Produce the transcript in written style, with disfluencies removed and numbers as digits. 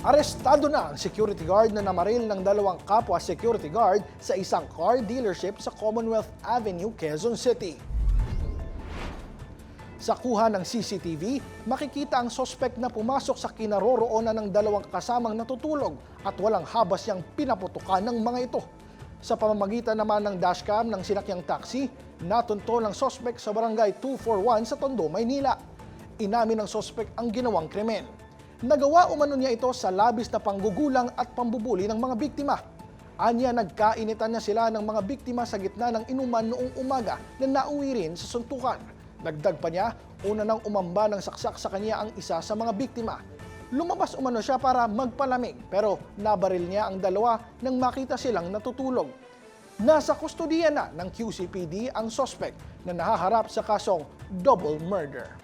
Arestado na ang security guard na namaril ng dalawang kapwa security guard sa isang car dealership sa Commonwealth Avenue, Quezon City. Sa kuha ng CCTV, makikita ang sospek na pumasok sa kinaroroonan ng dalawang kasamang natutulog at walang habas niyang pinaputukan ng mga ito. Sa pamamagitan naman ng dashcam ng sinakyang taxi, natunto ng sospek sa barangay 241 sa Tondo, Maynila. Inamin ng sospek ang ginawang krimen. Nagawa umano niya ito sa labis na panggugulang at pambubuli ng mga biktima. Anya, nagkainitan na sila ng mga biktima sa gitna ng inuman noong umaga na nauwi rin sa suntukan. Dagdag pa niya, una nang umamba ng saksak sa kanya ang isa sa mga biktima. Lumabas umano siya para magpalamig pero nabaril niya ang dalawa nang makita silang natutulog. Nasa kustodiya na ng QCPD ang suspect na nahaharap sa kasong double murder.